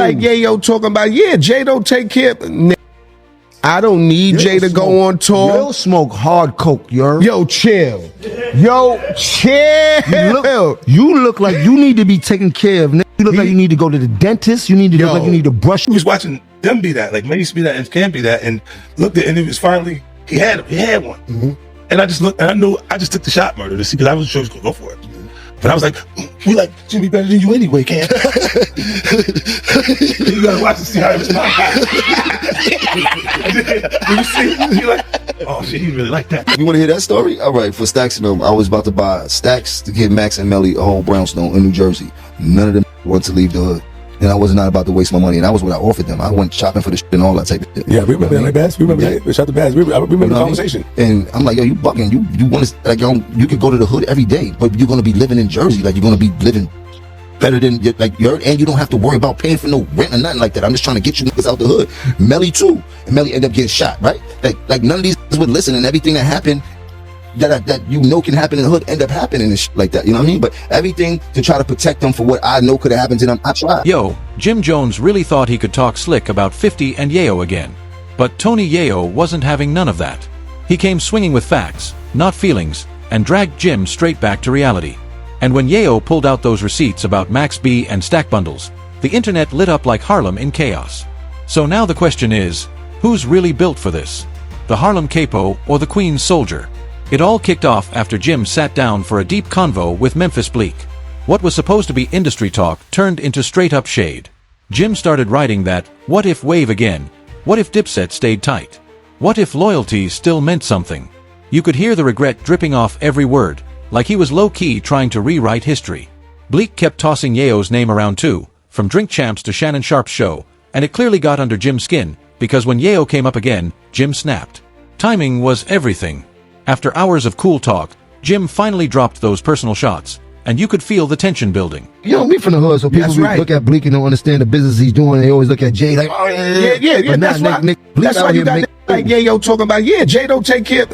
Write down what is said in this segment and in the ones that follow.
Like Yayo talking about, yeah, Jay don't take care. I don't need Jay to go on tour. Yo, smoke hard coke, Yo, chill. Yo, chill. You look like you need to be taken care of. You look like you need to go to the dentist. You need to look like you need to brush. He was watching them be that, like Mace be that, and Cam be that, and looked at, and it was finally he had one. And I just looked, and I knew I just took the shot murder to see, because I wasn't sure he was gonna go for it. But I was like, we like Jimmy better than you anyway, Cam. You gotta watch and see how it responds. You see, you're like, oh shit, he really like that. You want to hear that story? All right, for Stacks and them, I was about to buy Stacks to give Max and Melly a whole brownstone in New Jersey. None of them wanted to leave the hood. And I was not about to waste my money, and that was what I offered them. I went shopping for the shit and all that type of shit. Yeah, we remember that, like Bass. We remember that. We shot the Bass. We remember the conversation. And I'm like, yo, you bugging. You want to, like, yo, you could go to the hood every day, but you're going to be living in Jersey. Like, you're going to be living better than, like, and you don't have to worry about paying for no rent or nothing like that. I'm just trying to get you niggas out the hood. Melly too. And Melly ended up getting shot, right? Like none of these would listen, and everything that happened that you know can happen in the hood end up happening and shit like that, you know what I mean? But everything to try to protect them for what I know could have happened to them, I tried. Yo, Jim Jones really thought he could talk slick about 50 and Yayo again. But Tony Yayo wasn't having none of that. He came swinging with facts, not feelings, and dragged Jim straight back to reality. And when Yayo pulled out those receipts about Max B and stack bundles, the internet lit up like Harlem in chaos. So now the question is, who's really built for this? The Harlem Capo or the Queen's Soldier? It all kicked off after Jim sat down for a deep convo with Memphis Bleek. What was supposed to be industry talk turned into straight-up shade. Jim started writing that, what if wave again? What if Dipset stayed tight? What if loyalty still meant something? You could hear the regret dripping off every word, like he was low-key trying to rewrite history. Bleek kept tossing Yayo's name around too, from Drink Champs to Shannon Sharp's show, and it clearly got under Jim's skin, because when Yayo came up again, Jim snapped. Timing was everything. After hours of cool talk, Jim finally dropped those personal shots, and you could feel the tension building. You know, me from the hood, so people look at Bleek and don't understand the business he's doing. They always look at Jay like, oh, yeah. That's why you got like Yayo talking about, yeah, Jay don't take care.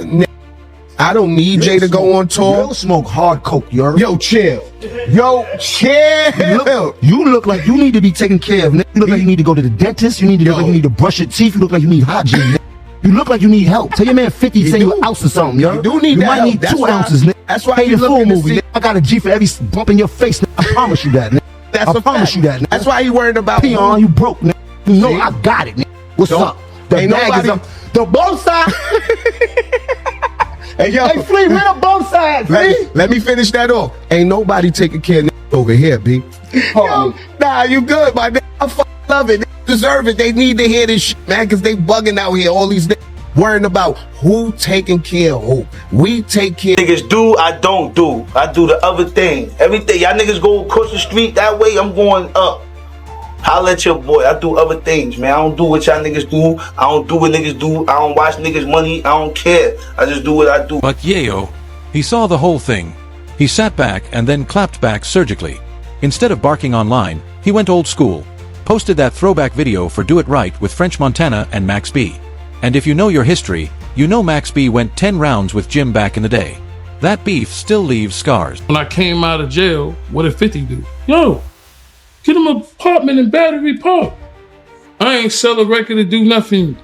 I don't need Jay to go on tour. Yo, smoke hard coke, Yo, chill. Yo, chill. You look like you need to be taken care of. You look like you need to go to the dentist. You need to look like you need to brush your teeth. You look like you need hygiene. You look like you need help. Tell your man 50 to send you an ounce or something, yo. You do need you that might help. need 2 ounces, nigga. That's why Pay the full movie, nigga. I got a G for every bump in your face, nigga. I promise you that, nigga. I promise you that, nigga. That's why you worried about Peon, you broke, nigga. You know I got it, nigga. What's up? The bag is up. The both sides. Hey, yo. Hey, Flea, where the both sides, let me finish that off. Ain't nobody taking care of over here, B. Yo, nah, you good, my nigga. I love it. They deserve it. They need to hear this shit, man, because they bugging out here. All these niggas worrying about who taking care of who. We take care. Niggas do, I don't do. I do the other thing. Everything. Y'all niggas go across the street that way, I'm going up. Holla at your boy. I do other things, man. I don't do what y'all niggas do. I don't do what niggas do. I don't watch niggas' money. I don't care. I just do what I do. But Yayo, he saw the whole thing. He sat back and then clapped back surgically. Instead of barking online, he went old school. Posted that throwback video for Do It Right with French Montana and Max B. And if you know your history, you know Max B went 10 rounds with Jim back in the day. That beef still leaves scars. When I came out of jail, what did 50 do? Yo, get him an apartment in Battery Park. I ain't sell a record to do nothing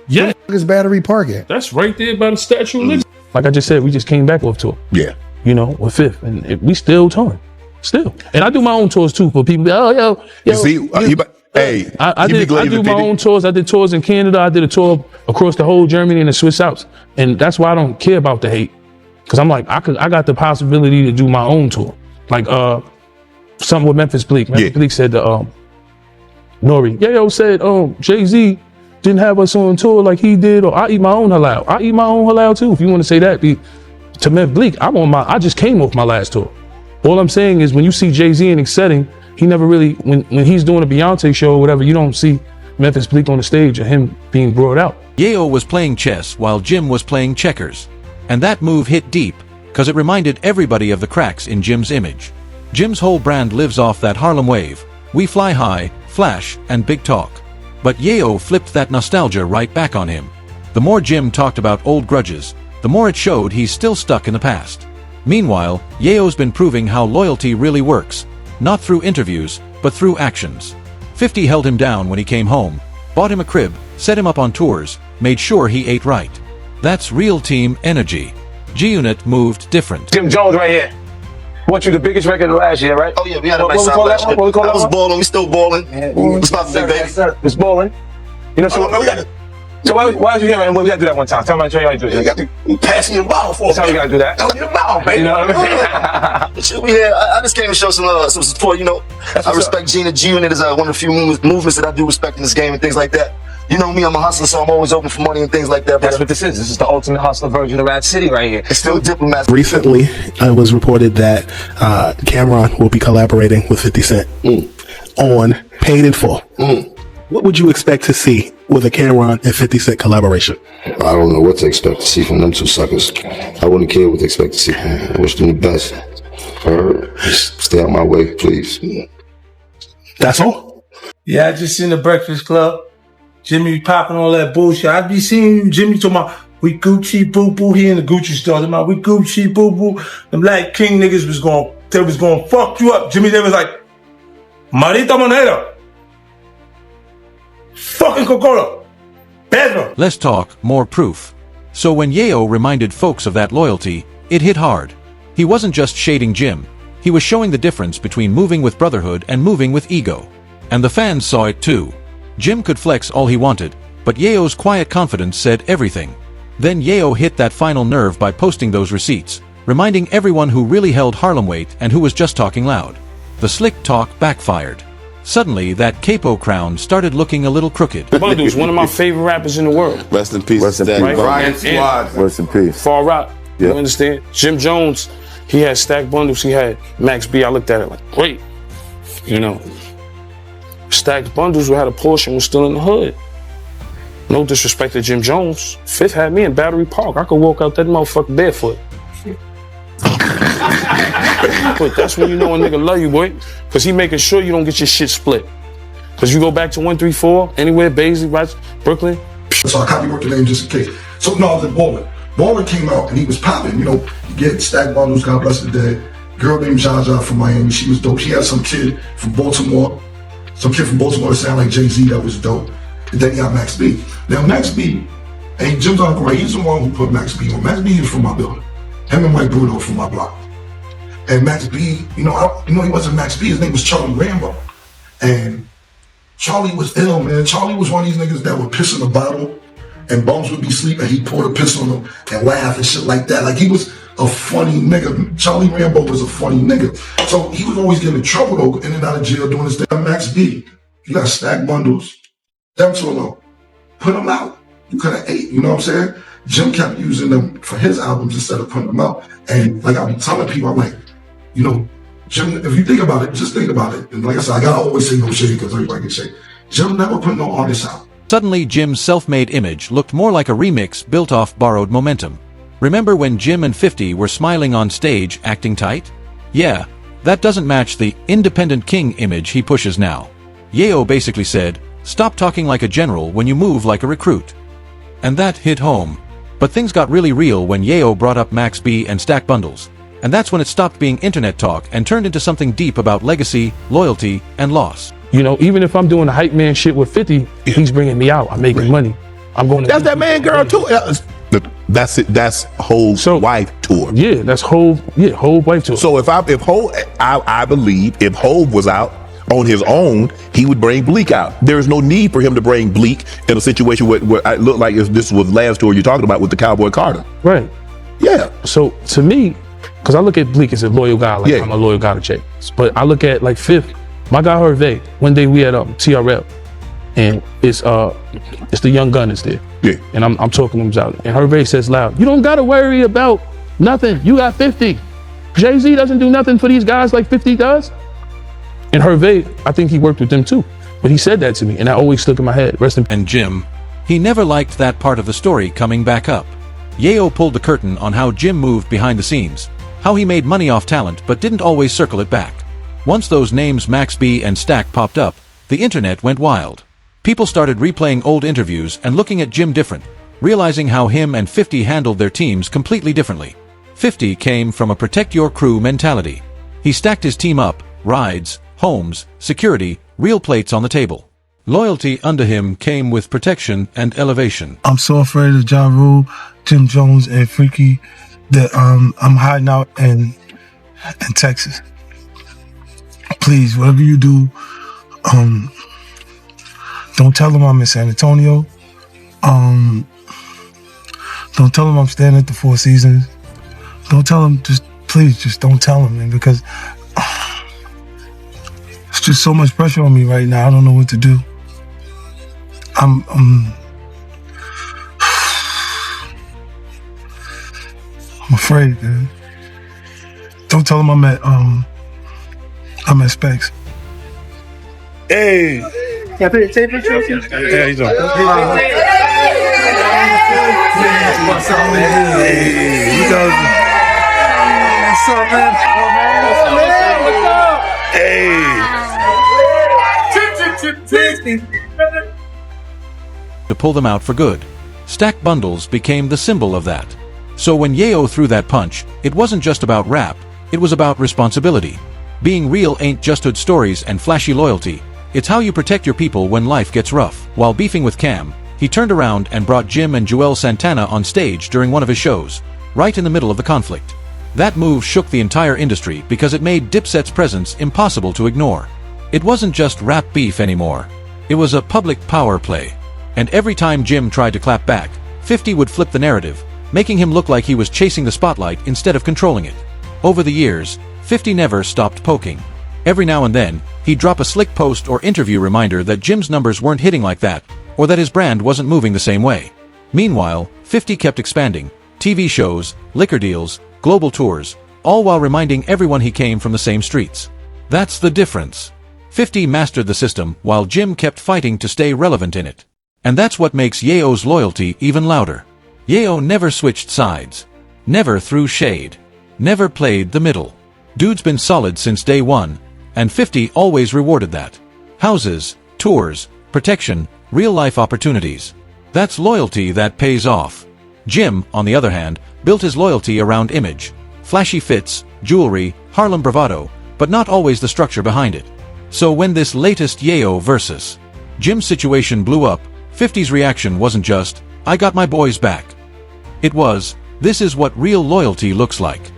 yet. Where's Battery Park at? That's right there by the Statue of Liberty. Like I just said, we just came back off tour. Yeah. You know, with Fifth, and we still touring. Still. And I do my own tours too for people. Oh, yo. You see, hey, I do my own tours. I did tours in Canada. I did a tour across the whole Germany and the Swiss Alps. And that's why I don't care about the hate. Cause I'm like, I got the possibility to do my own tour. Like something with Memphis Bleek. Memphis Bleek said to Nori, Yayo said, Jay-Z didn't have us on tour like he did, or I eat my own halal. I eat my own halal too. If you want to say that, to Memphis Bleek, I just came off my last tour. All I'm saying is when you see Jay-Z in his setting, he never really, when he's doing a Beyonce show or whatever, you don't see Memphis Bleek on the stage or him being brought out. Yayo was playing chess while Jim was playing checkers. And that move hit deep, cause it reminded everybody of the cracks in Jim's image. Jim's whole brand lives off that Harlem wave. We fly high, flash, and big talk. But Yayo flipped that nostalgia right back on him. The more Jim talked about old grudges, the more it showed he's still stuck in the past. Meanwhile, Yayo's been proving how loyalty really works, not through interviews, but through actions. 50 held him down when he came home, bought him a crib, set him up on tours, made sure he ate right. That's real team energy. G-Unit moved different. Jim Jones right here. Want you the biggest record of last year, right? Oh yeah, we had a What nice we time call last that year. one? What we call I that was one? balling. We still balling. What's up, big baby? It's balling. You know, so, we got to so why was you here, man? We gotta do that one time. Tell me how you do it. pass me the bottle for That's how we gotta do that. Tell me the bottle, baby. You know what I mean? Shit, we here. I just came to show some support. You know, I respect Gina. G-Unit is one of the few movements that I do respect in this game and things like that. You know me, I'm a hustler, so I'm always open for money and things like that. That's what this is. This is the ultimate hustler version of Rad City right here. It's still Diplomats. Recently, it was reported that Cameron will be collaborating with 50 Cent on Paid in Full. What would you expect to see with a Cameron and 50 Cent collaboration? I don't know what to expect to see from them two suckers. I wouldn't care what they expect to see from them. I wish them the best. Just stay out my way, please. That's all? Yeah, I just seen the Breakfast Club. Jimmy popping all that bullshit. I be seeing Jimmy talking about, we Gucci boo boo. He in the Gucci store. Talking about, we Gucci boo boo. Them Black King niggas was going fuck you up. Jimmy, they was like, Marita Moneda. Fucking Coca-Cola. Pedro. Let's talk more proof. So when Yayo reminded folks of that loyalty, it hit hard. He wasn't just shading Jim. He was showing the difference between moving with brotherhood and moving with ego. And the fans saw it too. Jim could flex all he wanted, but Yayo's quiet confidence said everything. Then Yayo hit that final nerve by posting those receipts, reminding everyone who really held Harlem weight and who was just talking loud. The slick talk backfired. Suddenly, that capo crown started looking a little crooked. Bundles, one of my favorite rappers in the world. Rest in peace. Rest in Stack peace. Bundles. And Rest in peace. Far Rock, you Yep. understand? Jim Jones, he had Stack Bundles, he had Max B. I looked at it like, wait, you know. Stacked Bundles had a portion was still in the hood. No disrespect to Jim Jones. Fifth had me in Battery Park. I could walk out that motherfucker barefoot. But that's when you know a nigga love you, boy. Cause he making sure you don't get your shit split. Cause you go back to 134, anywhere, Baisley, right, Brooklyn. So I copyright the name just in case. So no, I was at Ballin. Ballin came out and he was popping. You know, you get Stack Bundles, God bless the dead. Girl named Jaja from Miami. She was dope. She had some kid from Baltimore. Some kid from Baltimore that sounded like Jay-Z that was dope. And then you got Max B. Now Max B, and Jim's uncle, right? He's the one who put Max B on. Max B is from my building. Him and Mike Bruno from my block. And Max B, he wasn't Max B. His name was Charlie Rambo. And Charlie was ill, man. Charlie was one of these niggas that would piss in a bottle, and bums would be sleeping. He'd pour the piss on them and laugh and shit like that. Like he was a funny nigga. Charlie Rambo was a funny nigga. So he was always getting in trouble though, in and out of jail doing this thing. Max B, you got Stack Bundles. Them two alone. Put them out. You could have ate, you know what I'm saying? Jim kept using them for his albums instead of putting them out. And like I be telling people, I'm like, you know, Jim, if you think about it, just think about it. And like I said, I gotta always say no shade because everybody can say. Jim never put no artists out. Suddenly, Jim's self-made image looked more like a remix built off borrowed momentum. Remember when Jim and 50 were smiling on stage, acting tight? Yeah, that doesn't match the independent king image he pushes now. Yayo basically said, stop talking like a general when you move like a recruit. And that hit home. But things got really real when Yayo brought up Max B and Stack Bundles. And that's when it stopped being internet talk and turned into something deep about legacy, loyalty, and loss. You know, even if I'm doing the hype man shit with 50, he's bringing me out. I'm making money. I'm going to. That's that man girl too. That's it. That's Hove's wife tour. Yeah, that's Hove. Yeah, Hove wife tour. So if Hove, I believe if Hove was out on his own, he would bring Bleak out. There is no need for him to bring Bleak in a situation where it looked like this was last tour you're talking about with the Cowboy Carter. Right. Yeah. So to me, because I look at Bleak as a loyal guy, like I'm a loyal guy to Jay. But I look at like Fifth, my guy Hervé. One day we had TRL, and it's the young Gunners there. Yeah. And I'm talking to him out, and Hervé says loud, "You don't gotta worry about nothing. You got 50. Jay-Z doesn't do nothing for these guys like 50 does." And Hervé, I think he worked with them too. But he said that to me, and I always stuck in my head. Rest in peace. And Jim, he never liked that part of the story coming back up. Yayo pulled the curtain on how Jim moved behind the scenes, how he made money off talent but didn't always circle it back. Once those names Max B and Stack popped up, the internet went wild. People started replaying old interviews and looking at Jim different, realizing how him and 50 handled their teams completely differently. 50 came from a protect your crew mentality. He stacked his team up, rides, homes, security, real plates on the table. Loyalty under him came with protection and elevation. I'm so afraid of Ja Rule, Jim Jones, and Freaky that I'm hiding out in Texas. Please, whatever you do, don't tell them I'm in San Antonio. Don't tell them I'm staying at the Four Seasons. Don't tell them, please don't tell them, man, because it's just so much pressure on me right now. I don't know what to do. I'm afraid, man. Don't tell them I'm at Specs. Hey. Can I put a tape picture of you? Yeah, he's on. What's up, man? Hey, you know. What's up, man? What's up? Hey. To pull them out for good. Stack bundles became the symbol of that. So when Yayo threw that punch, it wasn't just about rap, it was about responsibility. Being real ain't just hood stories and flashy loyalty, it's how you protect your people when life gets rough. While beefing with Cam, he turned around and brought Jim and Joel Santana on stage during one of his shows, right in the middle of the conflict. That move shook the entire industry because it made Dipset's presence impossible to ignore. It wasn't just rap beef anymore. It was a public power play. And every time Jim tried to clap back, 50 would flip the narrative, making him look like he was chasing the spotlight instead of controlling it. Over the years, 50 never stopped poking. Every now and then, he'd drop a slick post or interview reminder that Jim's numbers weren't hitting like that, or that his brand wasn't moving the same way. Meanwhile, 50 kept expanding, TV shows, liquor deals, global tours, all while reminding everyone he came from the same streets. That's the difference. 50 mastered the system while Jim kept fighting to stay relevant in it. And that's what makes Yayo's loyalty even louder. Yayo never switched sides. Never threw shade. Never played the middle. Dude's been solid since day one, and 50 always rewarded that. Houses, tours, protection, real-life opportunities. That's loyalty that pays off. Jim, on the other hand, built his loyalty around image. Flashy fits, jewelry, Harlem bravado, but not always the structure behind it. So when this latest Yayo versus Jim's situation blew up, 50's reaction wasn't just, "I got my boys back." It was, "This is what real loyalty looks like."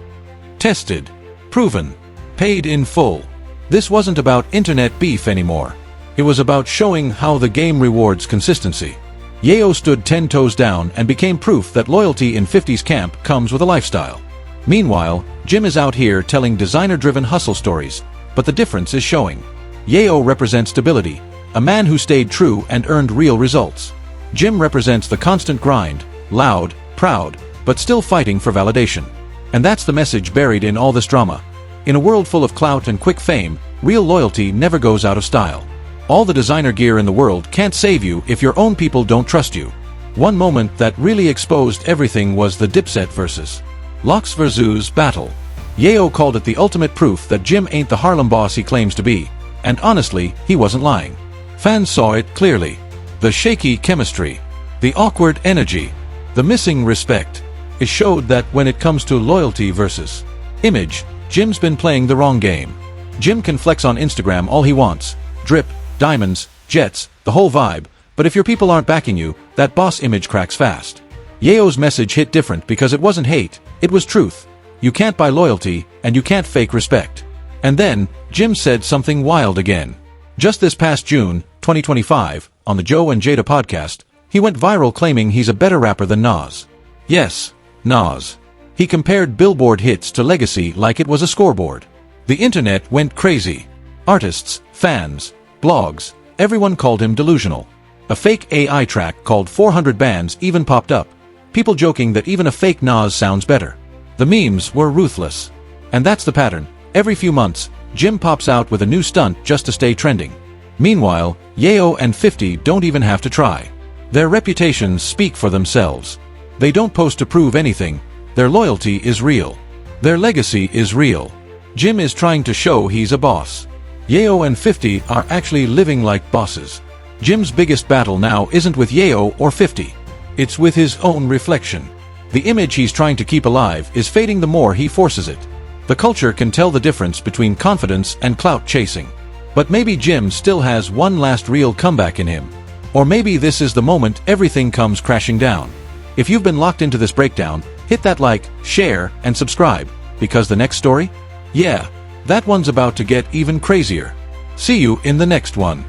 Tested, proven, paid in full. This wasn't about internet beef anymore. It was about showing how the game rewards consistency. Yayo stood 10 toes down and became proof that loyalty in 50's camp comes with a lifestyle. Meanwhile, Jim is out here telling designer-driven hustle stories, but the difference is showing. Yayo represents stability, a man who stayed true and earned real results. Jim represents the constant grind, loud, proud, but still fighting for validation. And that's the message buried in all this drama. In a world full of clout and quick fame, real loyalty never goes out of style. All the designer gear in the world can't save you if your own people don't trust you. One moment that really exposed everything was the Dipset versus Locks vs. battle. Yayo called it the ultimate proof that Jim ain't the Harlem boss he claims to be, and honestly, he wasn't lying. Fans saw it clearly. The shaky chemistry, the awkward energy, the missing respect. It showed that when it comes to loyalty versus image, Jim's been playing the wrong game. Jim can flex on Instagram all he wants. Drip, diamonds, jets, the whole vibe. But if your people aren't backing you, that boss image cracks fast. Yayo's message hit different because it wasn't hate, it was truth. You can't buy loyalty, and you can't fake respect. And then, Jim said something wild again. Just this past June, 2025, on the Joe and Jada podcast, he went viral claiming he's a better rapper than Nas. Yes, Nas. He compared Billboard hits to legacy like it was a scoreboard. The internet went crazy. Artists, fans, blogs, everyone called him delusional. A fake AI track called 400 Bands even popped up. People joking that even a fake Nas sounds better. The memes were ruthless. And that's the pattern. Every few months, Jim pops out with a new stunt just to stay trending. Meanwhile, Yayo and 50 don't even have to try. Their reputations speak for themselves. They don't post to prove anything. Their loyalty is real. Their legacy is real. Jim is trying to show he's a boss. Yayo and 50 are actually living like bosses. Jim's biggest battle now isn't with Yayo or 50. It's with his own reflection. The image he's trying to keep alive is fading the more he forces it. The culture can tell the difference between confidence and clout chasing. But maybe Jim still has one last real comeback in him. Or maybe this is the moment everything comes crashing down. If you've been locked into this breakdown, hit that like, share, and subscribe, because the next story? Yeah, that one's about to get even crazier. See you in the next one.